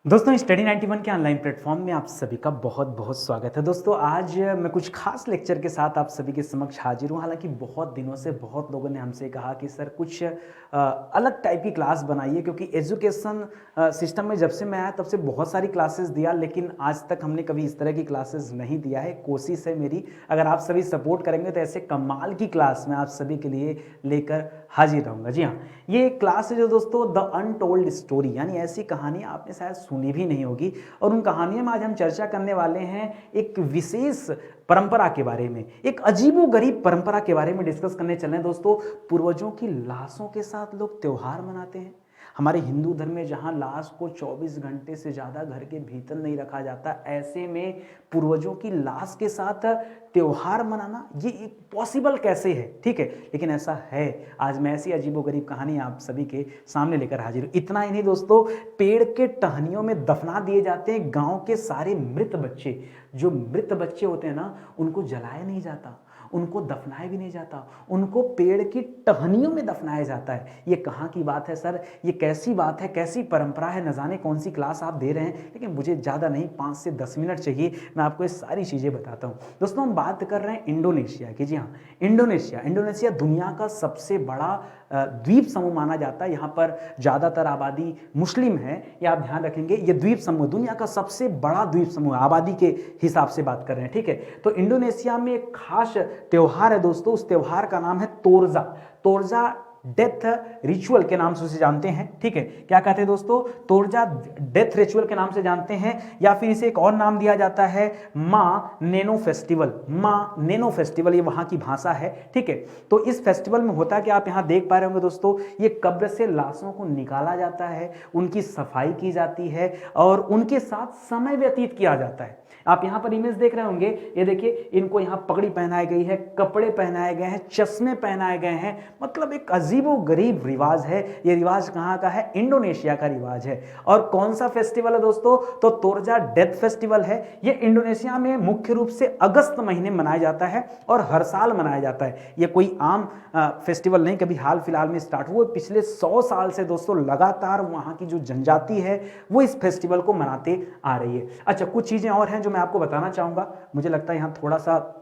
दोस्तों स्टडी 91 के online platform में आप सभी का बहुत बहुत स्वागत है। दोस्तों आज मैं कुछ खास लेक्चर के साथ आप सभी के समक्ष हाजिर हूँ। हालांकि बहुत दिनों से बहुत लोगों ने हमसे कहा कि सर कुछ अलग टाइप की क्लास बनाइए, क्योंकि एजुकेशन सिस्टम में जब से मैं आया तब से बहुत सारी क्लासेस दिया, लेकिन आज तक हमने कभी इस तरह की क्लासेस नहीं दिया है। कोशिश है मेरी, अगर आप सभी सपोर्ट करेंगे तो ऐसे कमाल की क्लास मैं आप सभी के लिए लेकर हाजिर रहूँगा। जी हाँ, ये क्लास है जो दोस्तों द अनटोल्ड स्टोरी, यानी ऐसी कहानी आपने शायद सुनी भी नहीं होगी। और उन कहानियों में आज हम चर्चा करने वाले हैं एक विशेष परंपरा के बारे में, एक अजीबोगरीब परंपरा के बारे में डिस्कस करने चले हैं। दोस्तों, पूर्वजों की लाशों के साथ लोग त्योहार मनाते हैं। हमारे हिंदू धर्म में जहां लाश को 24 घंटे से ज़्यादा घर के भीतर नहीं रखा जाता, ऐसे में पूर्वजों की लाश के साथ त्योहार मनाना ये एक पॉसिबल कैसे है? ठीक है, लेकिन ऐसा है। आज मैं ऐसी अजीबोगरीब कहानी आप सभी के सामने लेकर हाजिर हूँ। इतना ही नहीं दोस्तों, पेड़ के टहनियों में दफना दिए जाते हैं गांव के सारे मृत बच्चे। जो मृत बच्चे होते हैं ना, उनको जलाया नहीं जाता, उनको दफनाया भी नहीं जाता, उनको पेड़ की टहनियों में दफनाया जाता है। ये कहाँ की बात है सर? ये कैसी बात है, कैसी परंपरा है? न जाने कौन सी क्लास आप दे रहे हैं, लेकिन मुझे ज़्यादा नहीं 5 से 10 मिनट चाहिए, मैं आपको ये सारी चीज़ें बताता हूँ। दोस्तों, हम बात कर रहे हैं इंडोनेशिया की। जी हाँ, इंडोनेशिया दुनिया का सबसे बड़ा द्वीप समूह माना जाता है। यहाँ पर ज़्यादातर आबादी मुस्लिम है, ये आप ध्यान रखेंगे। ये द्वीप समूह दुनिया का सबसे बड़ा द्वीप समूह आबादी के हिसाब से बात कर रहे हैं। ठीक है, तो इंडोनेशिया में एक खास त्योहार है दोस्तों, उस त्योहार का नाम है तोरजा। तोरजा डेथ रिचुअल के नाम से उसे जानते हैं। ठीक है, क्या कहते हैं दोस्तों? तोरजा डेथ रिचुअल के नाम से जानते हैं, या फिर इसे एक और नाम दिया जाता है माँ नेनो फेस्टिवल। माँ नेनो फेस्टिवल ये वहां की भाषा है। ठीक है, तो इस फेस्टिवल में होता है कि आप यहां देख पा रहे होंगे दोस्तों, ये कब्र से लाशों को निकाला जाता है, उनकी सफाई की जाती है और उनके साथ समय व्यतीत किया जाता है। आप यहाँ पर इमेज देख रहे होंगे, ये देखिए, इनको यहाँ पगड़ी पहनाई गई है, कपड़े पहनाए गए हैं, चश्मे पहनाए गए हैं। मतलब एक अजीबोगरीब रिवाज है। ये रिवाज कहाँ का है? इंडोनेशिया का रिवाज है। और कौन सा फेस्टिवल है दोस्तों? तो तोरजा डेथ फेस्टिवल है। ये इंडोनेशिया में मुख्य रूप से अगस्त महीने मनाया जाता है और हर साल मनाया जाता है। ये कोई आम फेस्टिवल नहीं, कभी हाल फिलहाल में स्टार्ट हुआ। पिछले 100 साल से दोस्तों लगातार वहाँ की जो जनजाति है वो इस फेस्टिवल को मनाते आ रही है। अच्छा, कुछ चीज़ें और हैं जो मैं आपको बताना चाहूँगा। मुझे लगता है यहाँ थोड़ा सा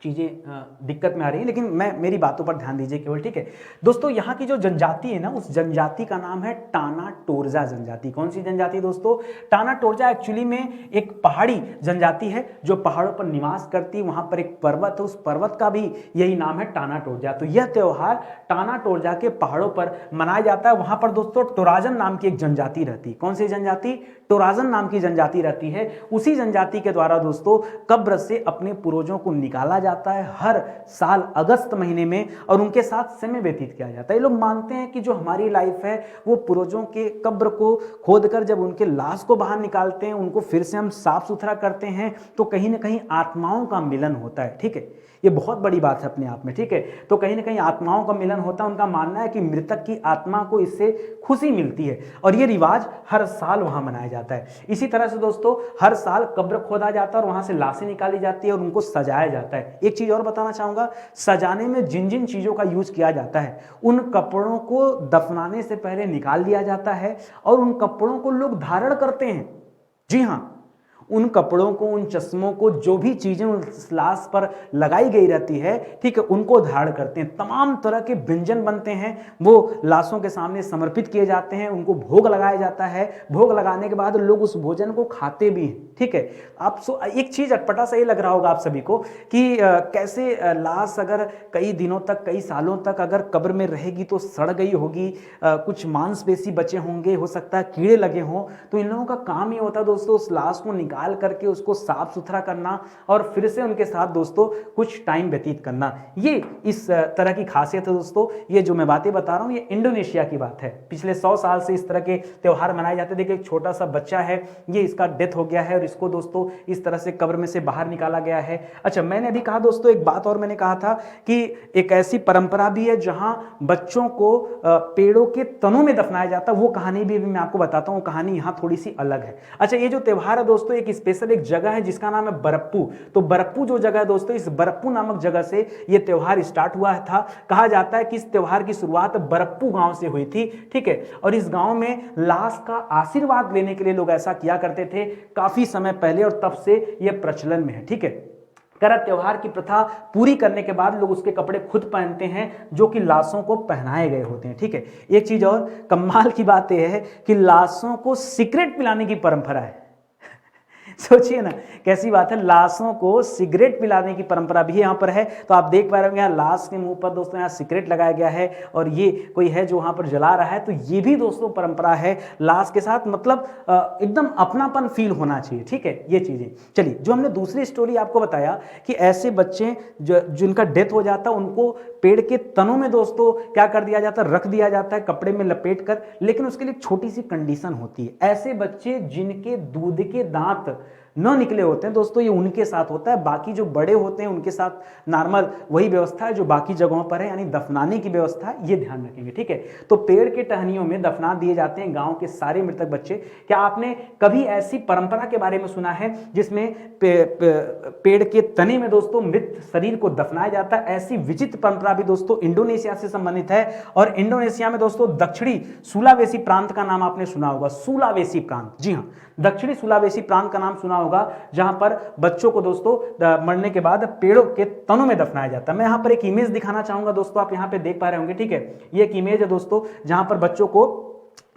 चीज़ें दिक्कत में आ रही हैं, लेकिन मेरी बातों पर ध्यान दीजिए केवल। ठीक है दोस्तों, यहाँ की जो जनजाति है ना, उस जनजाति का नाम है टाना टोरजा जनजाति। कौन सी जनजाति दोस्तों? टाना टोरजा एक्चुअली में एक पहाड़ी जनजाति है जो पहाड़ों पर निवास करती है। वहाँ पर एक पर्वत है, उस पर्वत का भी यही नाम है टाना टोरजा। तो यह त्योहार टाना टोरजा के पहाड़ों पर मनाया जाता है। वहाँ पर दोस्तों टोराजन नाम की एक जनजाति रहती है। कौन सी जनजाति? टोराजन नाम की जनजाति रहती है। उसी जनजाति के द्वारा दोस्तों कब्र से अपने पूर्वजों को निकाला जाता है हर साल अगस्त महीने में, और उनके साथ समय व्यतीत किया जाता है। ये लोग मानते हैं कि जो हमारी लाइफ है वो पूर्वजों के कब्र को खोदकर जब उनके लाश को बाहर निकालते हैं, उनको फिर से हम साफ सुथरा करते हैं, तो कहीं ना कहीं आत्माओं का मिलन होता है। ठीक है, ये बहुत बड़ी बात है अपने आप में। ठीक है, तो कहीं ना कहीं आत्माओं का मिलन होता है। उनका मानना है कि मृतक की आत्मा को इससे खुशी मिलती है, और ये रिवाज हर साल वहां मनाया जाता है। इसी तरह से दोस्तों हर साल कब्र खोदा जाता है और वहां से लाशें निकाली जाती है और उनको सजाया जाता है। एक चीज और बताना चाहूंगा, सजाने में जिन जिन चीजों का यूज किया जाता है, उन कपड़ों को दफनाने से पहले निकाल दिया जाता है और उन कपड़ों को लोग धारण करते हैं। जी हाँ, उन कपड़ों को, उन चश्मों को, जो भी चीजें उस लाश पर लगाई गई रहती है, ठीक है, उनको धारण करते हैं। तमाम तरह के व्यंजन बनते हैं, वो लाशों के सामने समर्पित किए जाते हैं, उनको भोग लगाया जाता है। भोग लगाने के बाद लोग उस भोजन को खाते भी हैं। ठीक है, आप एक चीज अटपटा सा ये लग रहा होगा आप सभी को कि कैसे लाश अगर कई दिनों तक, कई सालों तक अगर कब्र में रहेगी तो सड़ गई होगी, कुछ मांसपेशी बचे होंगे, हो सकता है कीड़े लगे हों। तो इन लोगों का काम ये होता है दोस्तों, उस लाश को निकाल करके उसको साफ सुथरा करना और फिर से उनके साथ दोस्तों कुछ टाइम व्यतीत करना। ये इस तरह की खासियत है दोस्तों। ये जो मैं बातें बता रहा हूं, ये इंडोनेशिया की बात है। पिछले 100 साल से इस तरह के त्योहार मनाए जाते। देखिए, एक छोटा सा बच्चा है, ये इसका डेथ हो गया है और इसको दोस्तों इस तरह से कब्र में से बाहर निकाला गया है। अच्छा, मैंने अभी कहा दोस्तों, एक बात और मैंने कहा था कि एक ऐसी परंपरा भी है जहां बच्चों को पेड़ों के तनों में दफनाया जाता है। वो कहानी भी मैं आपको बताता हूं, कहानी यहां थोड़ी सी अलग है। अच्छा, ये जो त्योहार है दोस्तों, एक एक स्पेशल एक जगह है जिसका नाम है बरप्पू। तो बरप्पू जो जगह है दोस्तों, इस बरप्पू नामक जगह से ये त्योहार स्टार्ट हुआ था। कहा जाता है कि इस त्योहार की शुरुआत बरप्पू गांव से हुई थी, ठीक है। और इस गांव में लाश का आशीर्वाद लेने के लिए लोग ऐसा किया करते थे काफी समय पहले, और तब से यह प्रचलन में है, ठीक है। करत त्योहार की प्रथा पूरी करने के बाद लोग उसके कपड़े खुद पहनते हैं जो कि लाशों को पहनाए गए होते हैं, ठीक है। एक चीज और कमाल की बात यह है कि लाशों को सिगरेट पिलाने की परंपरा है। सोचिए ना कैसी बात है, लाशों को सिगरेट पिलाने की परंपरा भी यहाँ पर है। तो आप देख पा रहे होंगे यहाँ लाश के मुंह पर दोस्तों यहाँ सिगरेट लगाया गया है, और ये कोई है जो वहाँ पर जला रहा है। तो ये भी दोस्तों परंपरा है लाश के साथ, मतलब एकदम अपनापन फील होना चाहिए, ठीक है, ये चीजें। चलिए, जो हमने दूसरी स्टोरी आपको बताया कि ऐसे बच्चे जिनका डेथ हो जाता है उनको पेड़ के तनों में दोस्तों क्या कर दिया जाता है, रख दिया जाता है कपड़े में लपेट कर। लेकिन उसके लिए एक छोटी सी कंडीशन होती है, ऐसे बच्चे जिनके दूध के दांत न निकले होते हैं दोस्तों, ये उनके साथ होता है। बाकी जो बड़े होते हैं उनके साथ नॉर्मल वही व्यवस्था है जो बाकी जगहों पर है, यानी दफनाने की व्यवस्था है, ये ध्यान रखेंगे, ठीक है। तो पेड़ के टहनियों में दफना दिए जाते हैं गांव के सारे मृतक बच्चे। क्या आपने कभी ऐसी परंपरा के बारे में सुना है जिसमें पेड़ के तने में दोस्तों मृत शरीर को दफनाया जाता है? ऐसी विचित्र परंपरा भी दोस्तों इंडोनेशिया से संबंधित है। और इंडोनेशिया में दोस्तों दक्षिणी सुलावेसी प्रांत का नाम आपने सुना होगा, सुलावेसी प्रांत, जी हाँ, दक्षिणी सुलावेसी प्रांत का नाम सुना होगा, जहां पर बच्चों को दोस्तों मरने के बाद पेड़ों के तनों में दफनाया जाता है। मैं यहां पर एक इमेज दिखाना चाहूंगा दोस्तों, आप यहां पे देख पा रहे होंगे, ठीक है। ये एक इमेज है दोस्तों जहां पर बच्चों को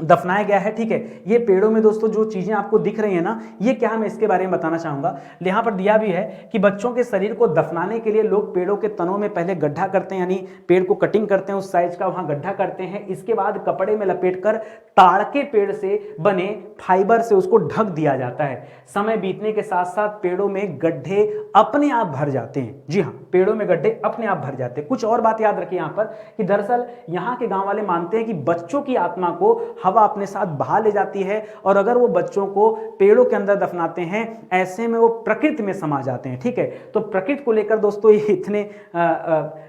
दफनाया गया है, ठीक है। ये पेड़ों में दोस्तों जो चीजें आपको दिख रही है ना, ये क्या है मैं इसके बारे में बताना चाहूंगा। यहां पर दिया भी है कि बच्चों के शरीर को दफनाने के लिए लोग पेड़ों के तनों में पहले गड्ढा करते हैं, यानी पेड़ को कटिंग करते हैं उस साइज का, वहां गड्ढा करते हैं। इसके बाद कपड़े में लपेटकर ताड़ के पेड़ से बने फाइबर से उसको ढक दिया जाता है। समय बीतने के साथ साथ पेड़ों में गड्ढे अपने आप भर जाते हैं, जी हाँ, पेड़ों में गड्ढे अपने आप भर जाते हैं। कुछ और बात याद रखिए यहाँ पर कि दरअसल यहाँ के गांव वाले मानते हैं कि बच्चों की आत्मा को हवा अपने साथ बहा ले जाती है, और अगर वो बच्चों को पेड़ों के अंदर दफनाते हैं ऐसे में वो प्रकृति में समा जाते हैं, ठीक है। तो प्रकृति को लेकर दोस्तों ये इतने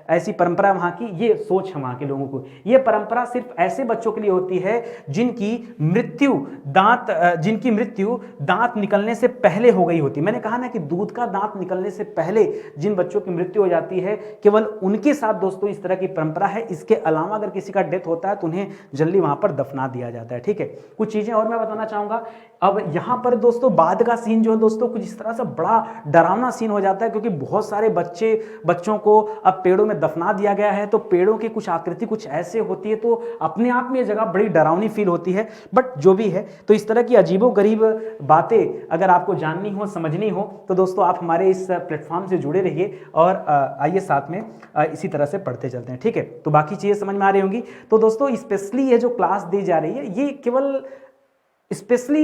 ऐसी परंपरा वहां की, ये सोच है वहां के लोगों को। ये परंपरा सिर्फ ऐसे बच्चों के लिए होती है जिनकी मृत्यु दांत निकलने से पहले हो गई होती है। मैंने कहा ना कि दूध का दांत निकलने से पहले जिन बच्चों की मृत्यु हो जाती है, केवल उनके साथ दोस्तों इस तरह की परंपरा है। इसके अलावा अगर किसी का डेथ होता है तो उन्हें जल्दी वहां पर दफना दिया जाता है, ठीक है। कुछ चीजें और मैं बताना चाहूंगा। अब यहां पर दोस्तों बाद का सीन जो है दोस्तों कुछ इस तरह से बड़ा डरावना सीन हो जाता है, क्योंकि बहुत सारे बच्चों को अब पेड़ों में दफना दिया गया है। तो पेड़ों की कुछ आकृति कुछ ऐसे होती है, तो अपने आप में यह जगह बड़ी डरावनी फील होती है। बट जो भी है, तो इस तरह की अजीबोगरीब बातें अगर आपको जाननी हो, समझनी हो, तो दोस्तों आप हमारे इस प्लेटफॉर्म से जुड़े रहिए, और आइए साथ में इसी तरह से पढ़ते चलते हैं, ठीक है। तो बाकी चीजें समझ में आ रही होंगी। तो दोस्तों स्पेशली ये जो क्लास दी जा रही है, ये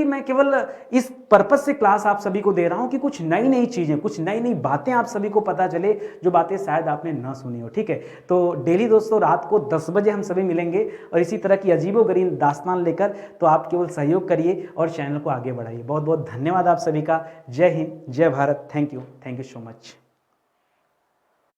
मैं केवल इस पर्पस से क्लास आप सभी को दे रहा हूं कि कुछ नई नई चीजें, कुछ नई नई बातें आप सभी को पता चले, जो बातें शायद आपने ना सुनी हो, ठीक है। तो डेली दोस्तों रात को 10 बजे हम सभी मिलेंगे, और इसी तरह की अजीबोगरीब दास्तान लेकर। तो आप केवल सहयोग करिए और चैनल को आगे बढ़ाइए। बहुत बहुत धन्यवाद आप सभी का। जय हिंद, जय Bharat. Thank you so much.